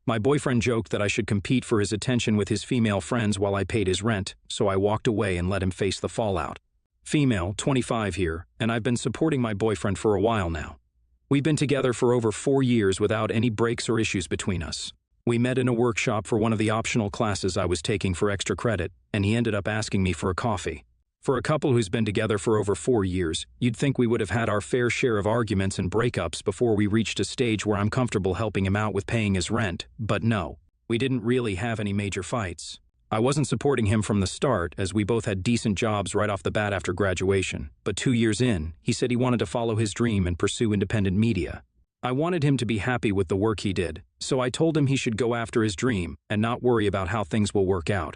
My boyfriend joked that I should compete for his attention with his female friends while I paid his rent, so I walked away and let him face the fallout. Female, 25 here, and I've been supporting my boyfriend for a while now. We've been together for over 4 years without any breaks or issues between us. We met in a workshop for one of the optional classes I was taking for extra credit, and he ended up asking me for a coffee. For a couple who's been together for over 4 years, you'd think we would have had our fair share of arguments and breakups before we reached a stage where I'm comfortable helping him out with paying his rent, but no, we didn't really have any major fights. I wasn't supporting him from the start, as we both had decent jobs right off the bat after graduation, but 2 years in, he said he wanted to follow his dream and pursue independent media. I wanted him to be happy with the work he did, so I told him he should go after his dream and not worry about how things will work out.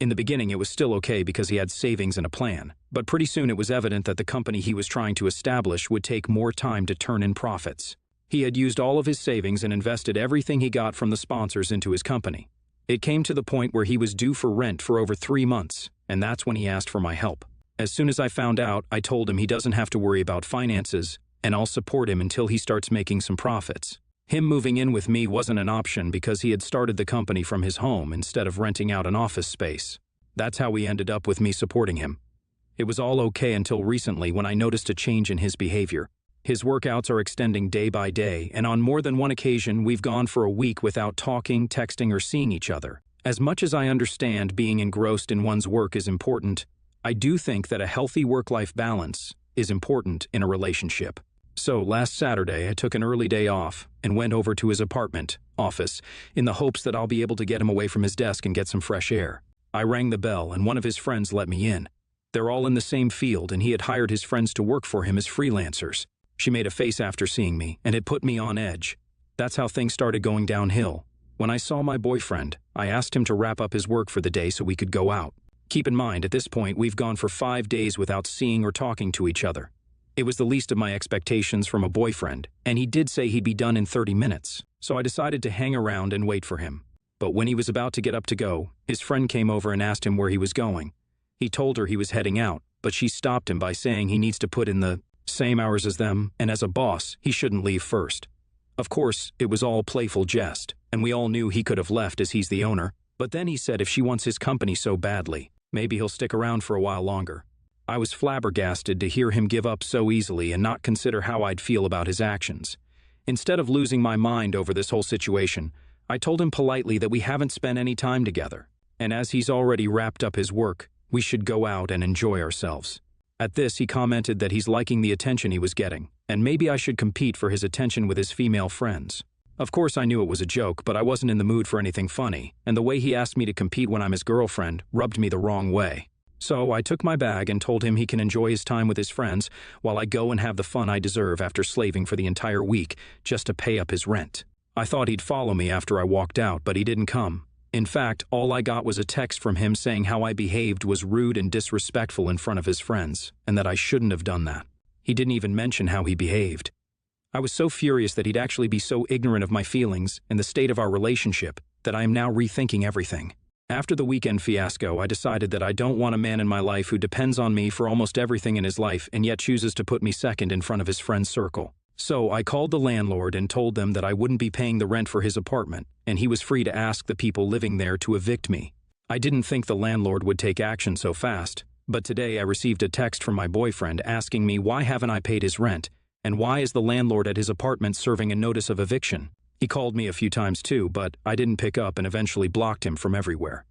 In the beginning, it was still okay because he had savings and a plan, but pretty soon it was evident that the company he was trying to establish would take more time to turn in profits. He had used all of his savings and invested everything he got from the sponsors into his company. It came to the point where he was due for rent for over 3 months, and that's when he asked for my help. As soon as I found out, I told him he doesn't have to worry about finances, and I'll support him until he starts making some profits. Him moving in with me wasn't an option because he had started the company from his home instead of renting out an office space. That's how we ended up with me supporting him. It was all okay until recently when I noticed a change in his behavior. His workouts are extending day by day, and on more than one occasion we've gone for a week without talking, texting, or seeing each other. As much as I understand being engrossed in one's work is important, I do think that a healthy work-life balance is important in a relationship. So last Saturday, I took an early day off and went over to his office, in the hopes that I'll be able to get him away from his desk and get some fresh air. I rang the bell and one of his friends let me in. They're all in the same field and he had hired his friends to work for him as freelancers. She made a face after seeing me and it put me on edge. That's how things started going downhill. When I saw my boyfriend, I asked him to wrap up his work for the day so we could go out. Keep in mind, at this point, we've gone for 5 days without seeing or talking to each other. It was the least of my expectations from a boyfriend, and he did say he'd be done in 30 minutes, so I decided to hang around and wait for him. But when he was about to get up to go, his friend came over and asked him where he was going. He told her he was heading out, but she stopped him by saying he needs to put in the same hours as them, and as a boss, he shouldn't leave first. Of course, it was all playful jest, and we all knew he could have left as he's the owner, but then he said if she wants his company so badly, maybe he'll stick around for a while longer. I was flabbergasted to hear him give up so easily and not consider how I'd feel about his actions. Instead of losing my mind over this whole situation, I told him politely that we haven't spent any time together, and as he's already wrapped up his work, we should go out and enjoy ourselves. At this, he commented that he's liking the attention he was getting, and maybe I should compete for his attention with his female friends. Of course, I knew it was a joke, but I wasn't in the mood for anything funny, and the way he asked me to compete when I'm his girlfriend rubbed me the wrong way. So I took my bag and told him he can enjoy his time with his friends while I go and have the fun I deserve after slaving for the entire week just to pay up his rent. I thought he'd follow me after I walked out, but he didn't come. In fact, all I got was a text from him saying how I behaved was rude and disrespectful in front of his friends, and that I shouldn't have done that. He didn't even mention how he behaved. I was so furious that he'd actually be so ignorant of my feelings and the state of our relationship that I am now rethinking everything. After the weekend fiasco, I decided that I don't want a man in my life who depends on me for almost everything in his life and yet chooses to put me second in front of his friend's circle. So I called the landlord and told them that I wouldn't be paying the rent for his apartment, and he was free to ask the people living there to evict me. I didn't think the landlord would take action so fast, but today I received a text from my boyfriend asking me why haven't I paid his rent, and why is the landlord at his apartment serving a notice of eviction. He called me a few times too, but I didn't pick up and eventually blocked him from everywhere.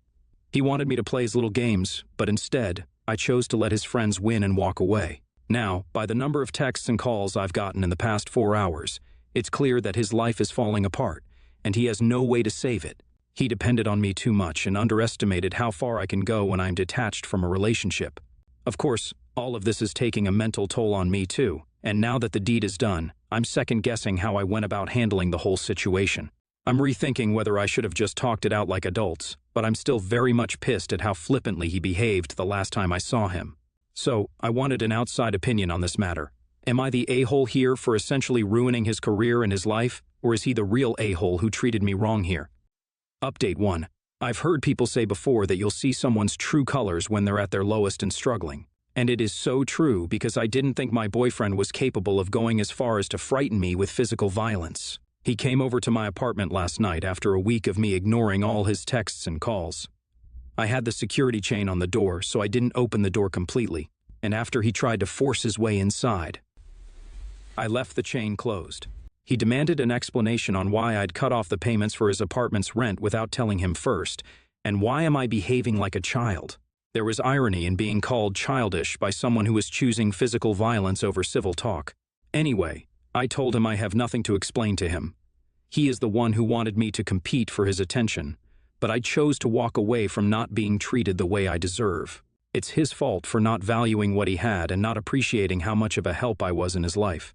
He wanted me to play his little games, but instead, I chose to let his friends win and walk away. Now, by the number of texts and calls I've gotten in the past 4 hours, it's clear that his life is falling apart, and he has no way to save it. He depended on me too much and underestimated how far I can go when I'm detached from a relationship. Of course, all of this is taking a mental toll on me too, and now that the deed is done, I'm second-guessing how I went about handling the whole situation. I'm rethinking whether I should have just talked it out like adults, but I'm still very much pissed at how flippantly he behaved the last time I saw him. So, I wanted an outside opinion on this matter. Am I the a-hole here for essentially ruining his career and his life, or is he the real a-hole who treated me wrong here? Update 1. I've heard people say before that you'll see someone's true colors when they're at their lowest and struggling. And it is so true because I didn't think my boyfriend was capable of going as far as to frighten me with physical violence. He came over to my apartment last night after a week of me ignoring all his texts and calls. I had the security chain on the door, so I didn't open the door completely, and after he tried to force his way inside, I left the chain closed. He demanded an explanation on why I'd cut off the payments for his apartment's rent without telling him first, and why am I behaving like a child? There was irony in being called childish by someone who was choosing physical violence over civil talk. Anyway, I told him I have nothing to explain to him. He is the one who wanted me to compete for his attention, but I chose to walk away from not being treated the way I deserve. It's his fault for not valuing what he had and not appreciating how much of a help I was in his life.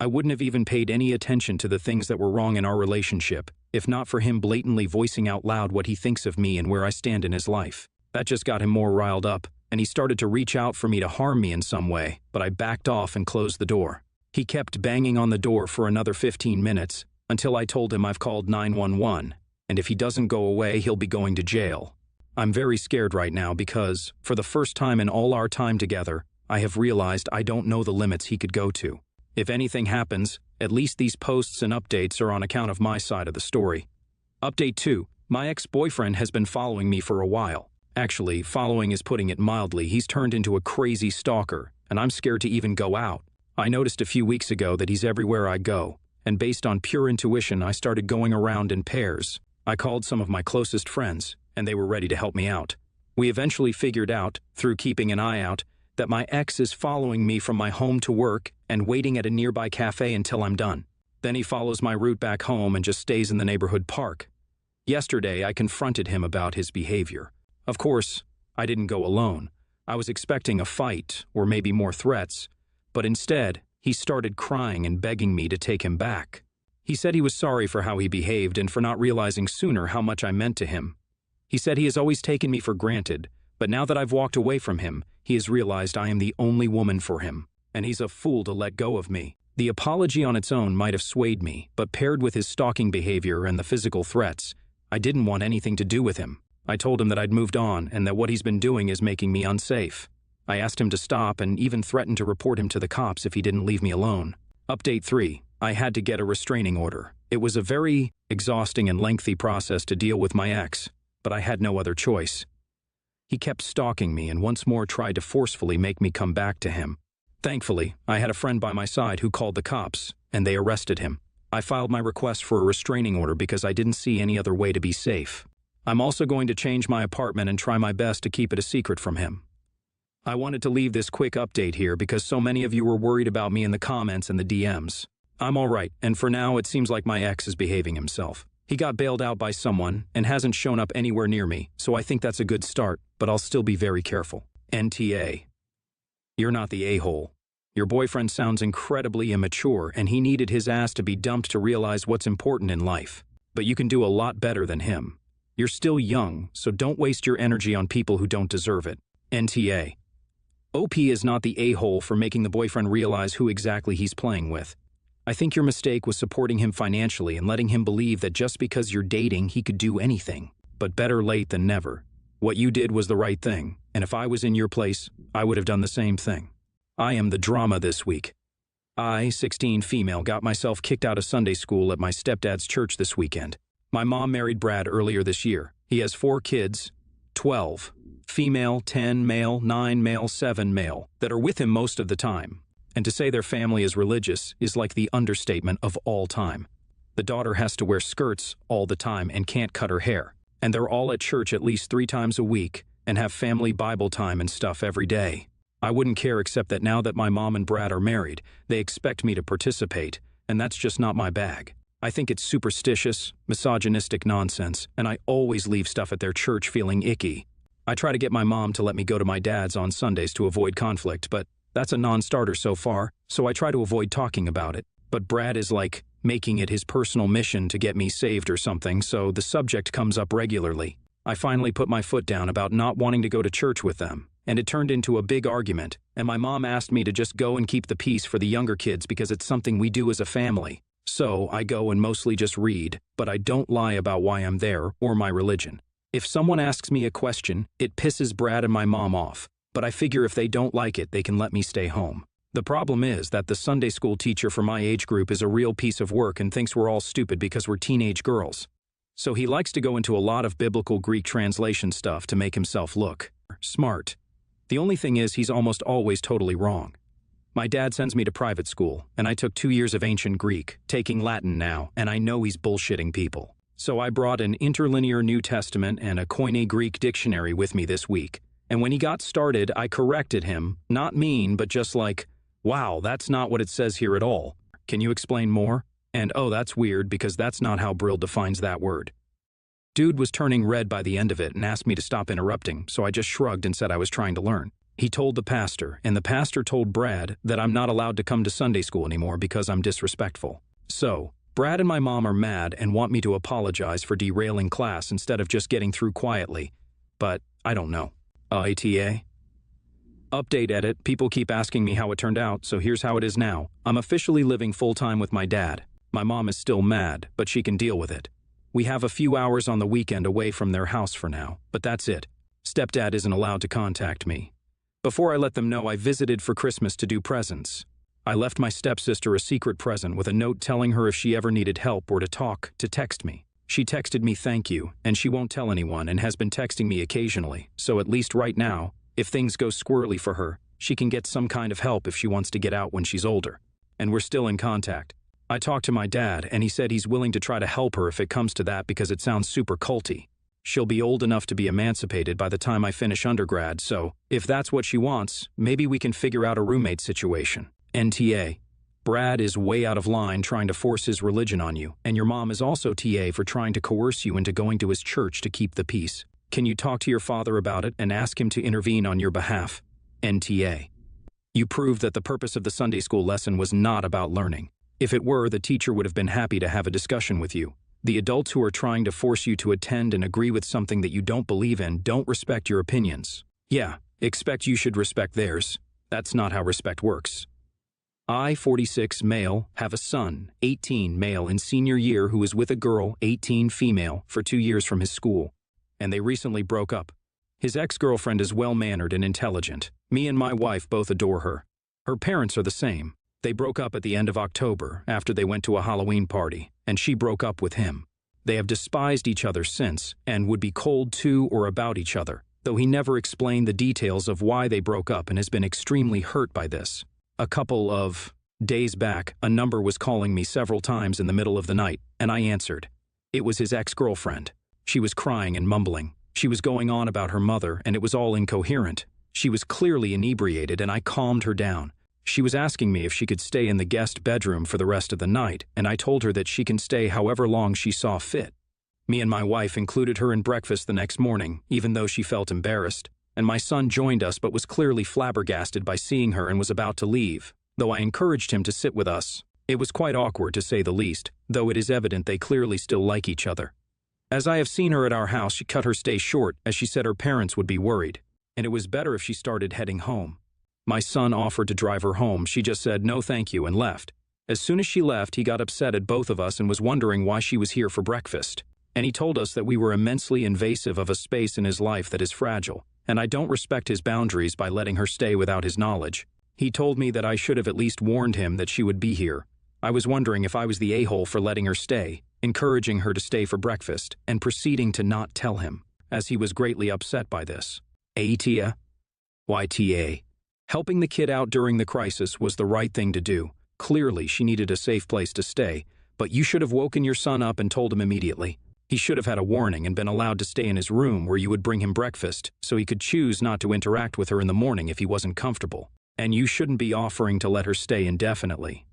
I wouldn't have even paid any attention to the things that were wrong in our relationship, if not for him blatantly voicing out loud what he thinks of me and where I stand in his life. That just got him more riled up, and he started to reach out for me to harm me in some way, but I backed off and closed the door. He kept banging on the door for another 15 minutes, until I told him I've called 911, and if he doesn't go away, he'll be going to jail. I'm very scared right now because, for the first time in all our time together, I have realized I don't know the limits he could go to. If anything happens, at least these posts and updates are on account of my side of the story. Update 2. My ex-boyfriend has been following me for a while. Actually, following is putting it mildly. He's turned into a crazy stalker, and I'm scared to even go out. I noticed a few weeks ago that he's everywhere I go, and based on pure intuition, I started going around in pairs. I called some of my closest friends, and they were ready to help me out. We eventually figured out, through keeping an eye out, that my ex is following me from my home to work and waiting at a nearby cafe until I'm done. Then he follows my route back home and just stays in the neighborhood park. Yesterday, I confronted him about his behavior. Of course, I didn't go alone. I was expecting a fight, or maybe more threats, but instead, he started crying and begging me to take him back. He said he was sorry for how he behaved and for not realizing sooner how much I meant to him. He said he has always taken me for granted, but now that I've walked away from him, he has realized I am the only woman for him, and he's a fool to let go of me. The apology on its own might have swayed me, but paired with his stalking behavior and the physical threats, I didn't want anything to do with him. I told him that I'd moved on and that what he's been doing is making me unsafe. I asked him to stop and even threatened to report him to the cops if he didn't leave me alone. Update 3. I had to get a restraining order. It was a very exhausting and lengthy process to deal with my ex, but I had no other choice. He kept stalking me and once more tried to forcefully make me come back to him. Thankfully, I had a friend by my side who called the cops, and they arrested him. I filed my request for a restraining order because I didn't see any other way to be safe. I'm also going to change my apartment and try my best to keep it a secret from him. I wanted to leave this quick update here because so many of you were worried about me in the comments and the DMs. I'm alright, and for now it seems like my ex is behaving himself. He got bailed out by someone and hasn't shown up anywhere near me, so I think that's a good start, but I'll still be very careful. NTA. You're not the a-hole. Your boyfriend sounds incredibly immature, and he needed his ass to be dumped to realize what's important in life. But you can do a lot better than him. You're still young, so don't waste your energy on people who don't deserve it. NTA. OP is not the a-hole for making the boyfriend realize who exactly he's playing with. I think your mistake was supporting him financially and letting him believe that just because you're dating, he could do anything. But better late than never. What you did was the right thing, and if I was in your place, I would have done the same thing. I am the drama this week. I, 16 female, got myself kicked out of Sunday school at my stepdad's church this weekend. My mom married Brad earlier this year. He has 4 kids, 12, female, 10 male, 9 male, 7 male, that are with him most of the time. And to say their family is religious is like the understatement of all time. The daughter has to wear skirts all the time and can't cut her hair. And they're all at church at least 3 times a week and have family Bible time and stuff every day. I wouldn't care except that now that my mom and Brad are married, they expect me to participate, and that's just not my bag. I think it's superstitious, misogynistic nonsense, and I always leave stuff at their church feeling icky. I try to get my mom to let me go to my dad's on Sundays to avoid conflict, but that's a non-starter so far, so I try to avoid talking about it. But Brad is like making it his personal mission to get me saved or something, so the subject comes up regularly. I finally put my foot down about not wanting to go to church with them, and it turned into a big argument, and my mom asked me to just go and keep the peace for the younger kids because it's something we do as a family. So I go and mostly just read, but I don't lie about why I'm there or my religion. If someone asks me a question, it pisses Brad and my mom off, but I figure if they don't like it, they can let me stay home. The problem is that the Sunday school teacher for my age group is a real piece of work and thinks we're all stupid because we're teenage girls. So he likes to go into a lot of biblical Greek translation stuff to make himself look smart. The only thing is he's almost always totally wrong. My dad sends me to private school, and I took 2 years of ancient Greek, taking Latin now, and I know he's bullshitting people. So I brought an interlinear New Testament and a Koine Greek dictionary with me this week. And when he got started, I corrected him, not mean, but just like, wow, that's not what it says here at all. Can you explain more? And oh, that's weird because that's not how Brill defines that word. Dude was turning red by the end of it and asked me to stop interrupting, so I just shrugged and said I was trying to learn. He told the pastor, and the pastor told Brad that I'm not allowed to come to Sunday school anymore because I'm disrespectful. So, Brad and my mom are mad and want me to apologize for derailing class instead of just getting through quietly. But, I don't know. ATA? Update edit, people keep asking me how it turned out, so here's how it is now. I'm officially living full-time with my dad. My mom is still mad, but she can deal with it. We have a few hours on the weekend away from their house for now, but that's it. Stepdad isn't allowed to contact me. Before I let them know, I visited for Christmas to do presents. I left my stepsister a secret present with a note telling her if she ever needed help or to talk, to text me. She texted me thank you, and she won't tell anyone and has been texting me occasionally, so at least right now, if things go squirrely for her, she can get some kind of help if she wants to get out when she's older. And we're still in contact. I talked to my dad, and he said he's willing to try to help her if it comes to that because it sounds super culty. She'll be old enough to be emancipated by the time I finish undergrad, so if that's what she wants, maybe we can figure out a roommate situation. NTA. Brad is way out of line trying to force his religion on you, and your mom is also TA for trying to coerce you into going to his church to keep the peace. Can you talk to your father about it and ask him to intervene on your behalf? NTA. You proved that the purpose of the Sunday school lesson was not about learning. If it were, the teacher would have been happy to have a discussion with you. The adults who are trying to force you to attend and agree with something that you don't believe in don't respect your opinions. Yeah, expect you should respect theirs. That's not how respect works. I, 46, male, have a son, 18, male, in senior year who is with a girl, 18, female, for 2 years from his school. And they recently broke up. His ex-girlfriend is well-mannered and intelligent. Me and my wife both adore her. Her parents are the same. They broke up at the end of October after they went to a Halloween party, and she broke up with him. They have despised each other since and would be cold to or about each other, though he never explained the details of why they broke up and has been extremely hurt by this. A couple of days back, a number was calling me several times in the middle of the night, and I answered. It was his ex-girlfriend. She was crying and mumbling. She was going on about her mother, and it was all incoherent. She was clearly inebriated, and I calmed her down. She was asking me if she could stay in the guest bedroom for the rest of the night, and I told her that she can stay however long she saw fit. Me and my wife included her in breakfast the next morning, even though she felt embarrassed, and my son joined us but was clearly flabbergasted by seeing her and was about to leave, though I encouraged him to sit with us. It was quite awkward to say the least, though it is evident they clearly still like each other. As I have seen her at our house, she cut her stay short as she said her parents would be worried, and it was better if she started heading home. My son offered to drive her home. She just said no thank you and left. As soon as she left, he got upset at both of us and was wondering why she was here for breakfast. And he told us that we were immensely invasive of a space in his life that is fragile, and I don't respect his boundaries by letting her stay without his knowledge. He told me that I should have at least warned him that she would be here. I was wondering if I was the a-hole for letting her stay, encouraging her to stay for breakfast, and proceeding to not tell him, as he was greatly upset by this. ATA? YTA. Helping the kid out during the crisis was the right thing to do. Clearly, she needed a safe place to stay, but you should have woken your son up and told him immediately. He should have had a warning and been allowed to stay in his room where you would bring him breakfast, so he could choose not to interact with her in the morning if he wasn't comfortable. And you shouldn't be offering to let her stay indefinitely.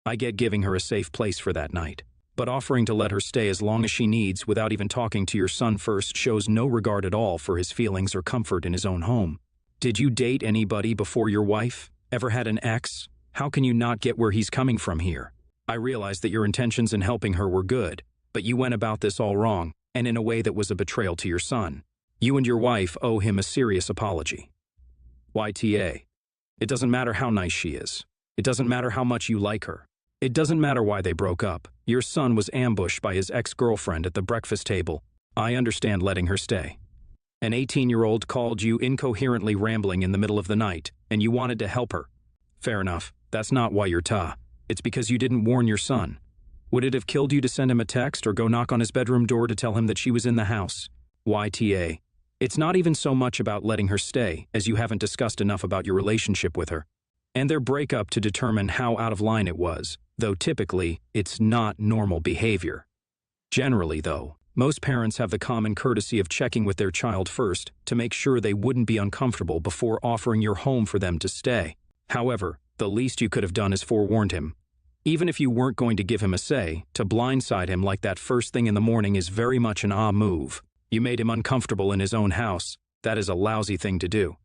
I get giving her a safe place for that night, but offering to let her stay as long as she needs without even talking to your son first shows no regard at all for his feelings or comfort in his own home. Did you date anybody before your wife? Ever had an ex? How can you not get where he's coming from here? I realize that your intentions in helping her were good, but you went about this all wrong, and in a way that was a betrayal to your son. You and your wife owe him a serious apology. YTA. It doesn't matter how nice she is. It doesn't matter how much you like her. It doesn't matter why they broke up. Your son was ambushed by his ex-girlfriend at the breakfast table. I understand letting her stay. An 18-year-old called you incoherently rambling in the middle of the night, and you wanted to help her. Fair enough. That's not why you're ta. It's because you didn't warn your son. Would it have killed you to send him a text or go knock on his bedroom door to tell him that she was in the house? YTA. It's not even so much about letting her stay, as you haven't discussed enough about your relationship with her and their breakup to determine how out of line it was, though typically, it's not normal behavior. Generally, though, most parents have the common courtesy of checking with their child first to make sure they wouldn't be uncomfortable before offering your home for them to stay. However, the least you could have done is forewarned him. Even if you weren't going to give him a say, to blindside him like that first thing in the morning is very much an move. You made him uncomfortable in his own house. That is a lousy thing to do.